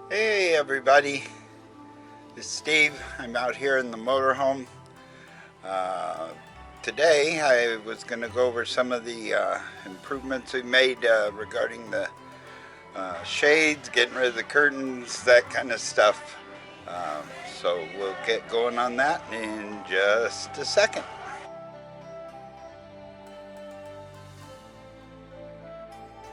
Hey everybody, this is Steve. I'm out here in the motorhome. Uh, Today I was going to go over some of the improvements we made regarding the shades, getting rid of the curtains, that kind of stuff. Um, so we'll get going on that in just a second.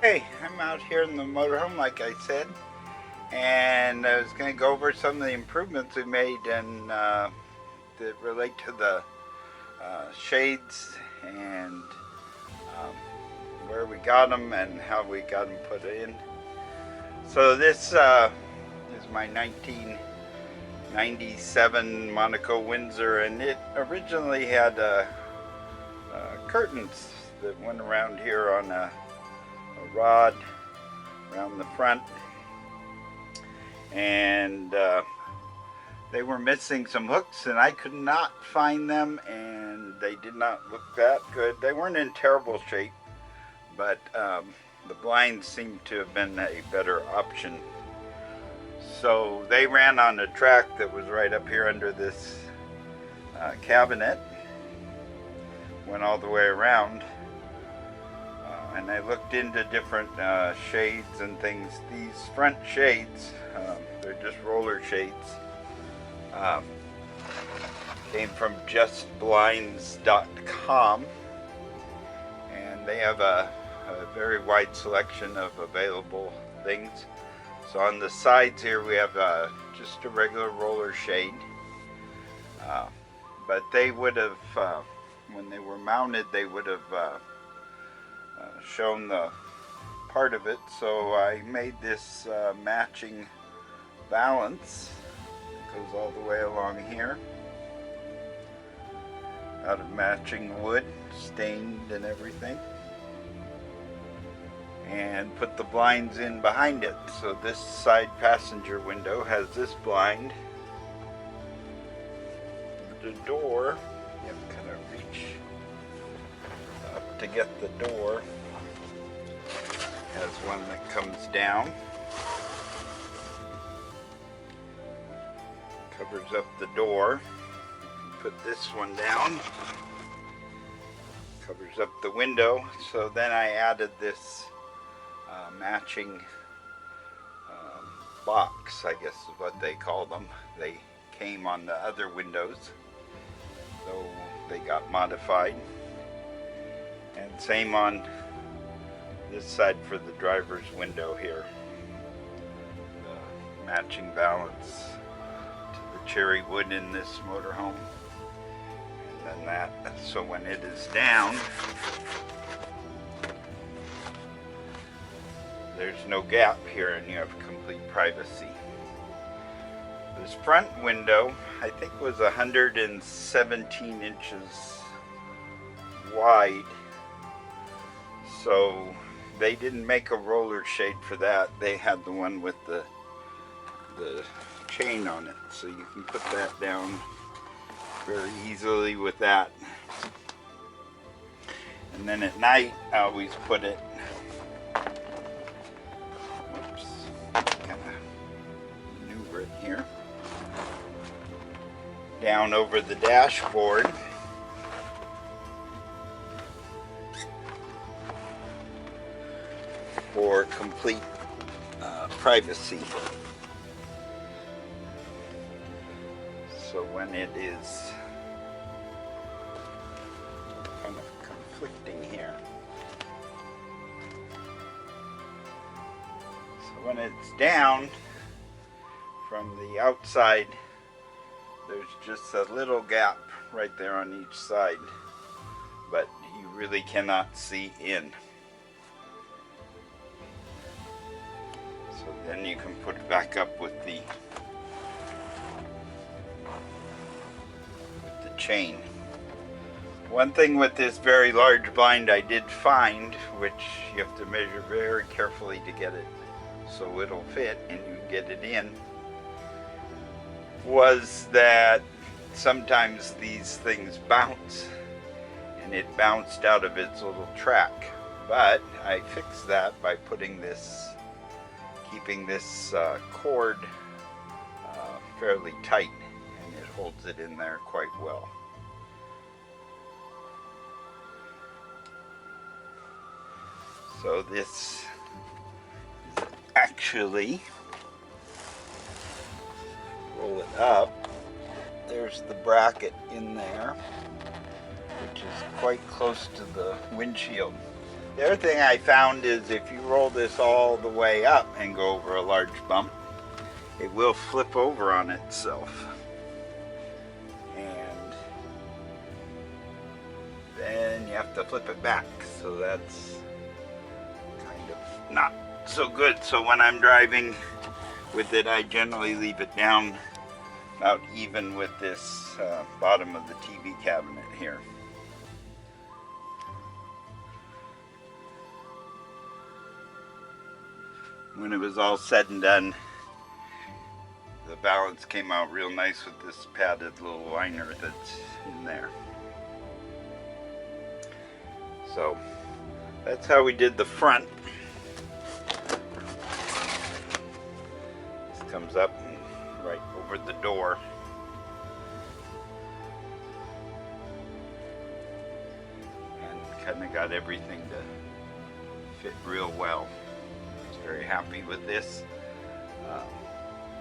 Hey, I'm out here in the motorhome like I said, and I was going to go over some of the improvements we made and that relate to the shades and um, where we got them and how we got them put in. So this is my 1997 Monaco WIndsor, and it originally had curtains that went around here on a rod around the front, and they were missing some hooks, and I could not find them, and they did not look that good. They weren't in terrible shape, but the blinds seemed to have been a better option. So they ran on a track that was right up here under this cabinet, went all the way around, and I looked into different shades and things. These front shades, they're just roller shades. Came from justblinds.com, and they have a very wide selection of available things. So on the sides here we have just a regular roller shade, but they would have, when they were mounted, they would have shown the part of it. So I made this matching valance. Goes all the way along here, out of matching wood, stained and everything, and put the blinds in behind it. So this side passenger window has this blind. The door, you have to kind of reach up to get the door, has one that comes down, covers up the door. Put this one down, covers up the window. So then I added this matching box, I guess is what they call them. They came on the other windows, so they got modified. And same on this side for the driver's window here. The matching valance cherry wood in this motorhome, and then that, so when it is down, there's no gap here and you have complete privacy. This front window, I think, was 117 inches wide, so they didn't make a roller shade for that. They had the one with the chain on it, so you can put that down very easily with that. And then at night I always put it, oops, kind of maneuver it here, down over the dashboard, for complete privacy. So when it is kind of conflicting here, so when it's down from the outside, there's just a little gap right there on each side, but you really cannot see in. So then you can put it back up with the chain. One thing with this very large blind I did find, which you have to measure very carefully to get it so it'll fit and you get it in, was that sometimes these things bounce, and it bounced out of its little track. But I fixed that by putting this keeping this cord fairly tight, and it holds it in there quite well. So this is actually, roll it up, there's the bracket in there, which is quite close to the windshield. The other thing I found is if you roll this all the way up and go over a large bump, it will flip over on itself. And then you have to flip it back, so that's kind of not so good. So when I'm driving with it, I generally leave it down about even with this bottom of the TV cabinet here. When it was all said and done, the balance came out real nice with this padded little liner that's in there. So that's how we did the front. This comes up and right over the door. And kind of got everything to fit real well. Very happy with this.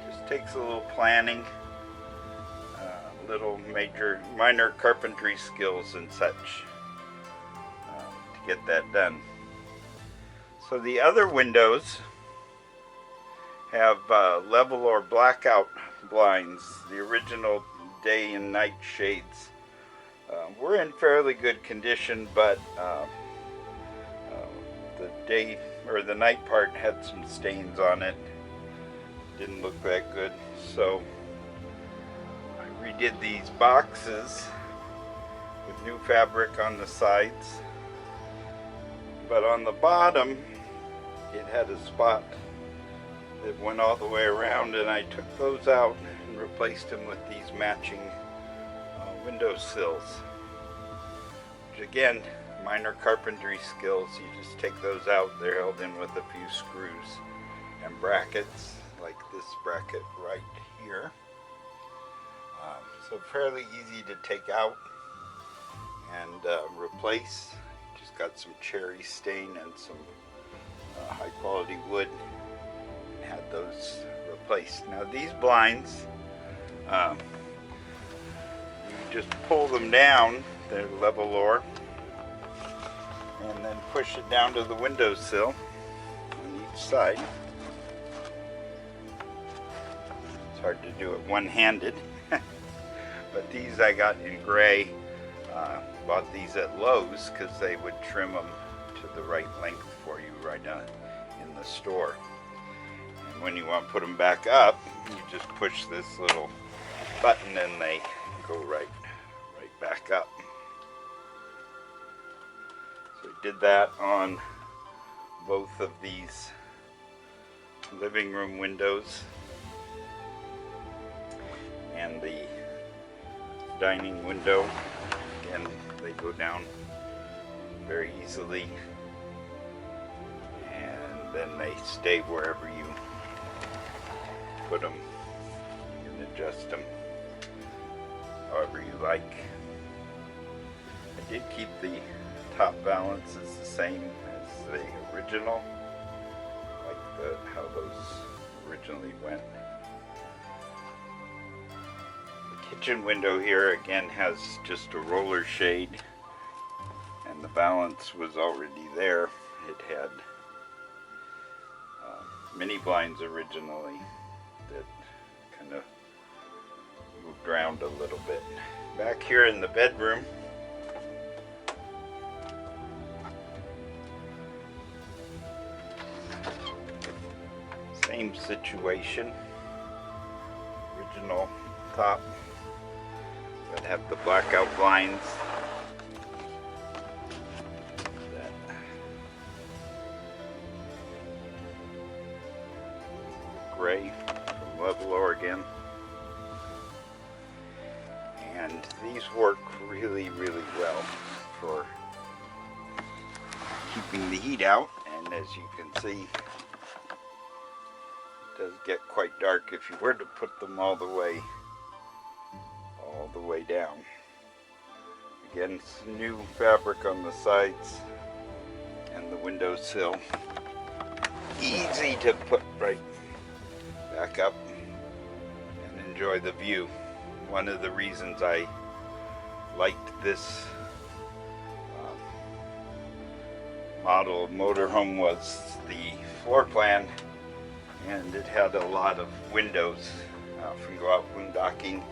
Just takes a little planning, little minor carpentry skills and such to get that done. So the other windows have level or blackout blinds, the original day and night shades. We're in fairly good condition, but the day or the night part had some stains on it. Didn't look that good, so I redid these boxes with new fabric on the sides, but on the bottom it had a spot that went all the way around, and I took those out and replaced them with these matching window sills, which again, minor carpentry skills. You just take those out, they're held in with a few screws and brackets, like this bracket right here. So fairly easy to take out and replace. Just got some cherry stain and some high quality wood, and had those replaced. Now these blinds, you just pull them down, they're level lower, and then push it down to the windowsill on each side. It's hard to do it one-handed, but these I got in gray. Bought these at Lowe's because they would trim them to the right length for you right in the store. And when you want to put them back up, you just push this little button and they go right back up. So we did that on both of these living room windows, and the dining window. Again, they go down very easily, and then they stay wherever you put them. You can adjust them however you like. I did keep the top balances the same as the original, like how those originally went. The kitchen window here again has just a roller shade, and the balance was already there. It had mini blinds originally that kind of moved around a little bit. Back here in the bedroom, same situation. Original top that have the blackout blinds. That gray from Level Oregon. And these work really, really well for keeping the heat out. And as you can see, does get quite dark if you were to put them all the way down. Again, some new fabric on the sides and the windowsill. Easy to put right back up and enjoy the view. One of the reasons I liked this model of motorhome was the floor plan, and it had a lot of windows. Often go out boondocking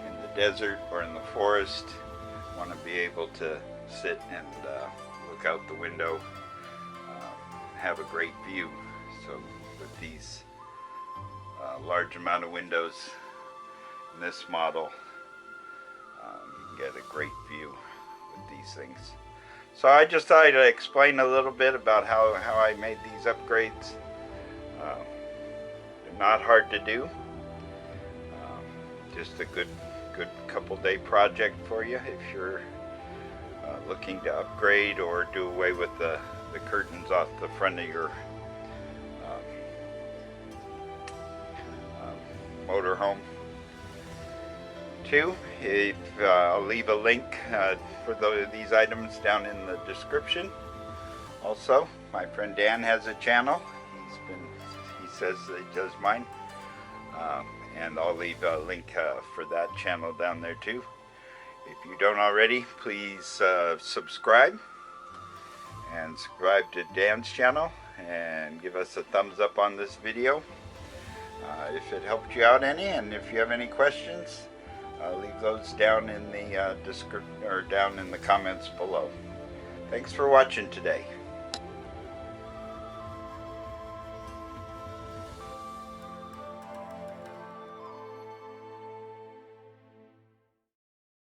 in the desert or in the forest, want to be able to sit and look out the window, have a great view. So with these large amount of windows in this model, you get a great view with these things. So I just thought I'd explain a little bit about how I made these upgrades. They're not hard to do. Just a good couple day project for you if you're looking to upgrade or do away with the curtains off the front of your motorhome. Too, I'll leave a link for these items down in the description. Also, my friend Dan has a channel. He says that he does mine, and I'll leave a link for that channel down there too. If you don't already, please subscribe to Dan's channel and give us a thumbs up on this video if it helped you out any, and if you have any questions, leave those down in the description or down in the comments below. Thanks for watching today.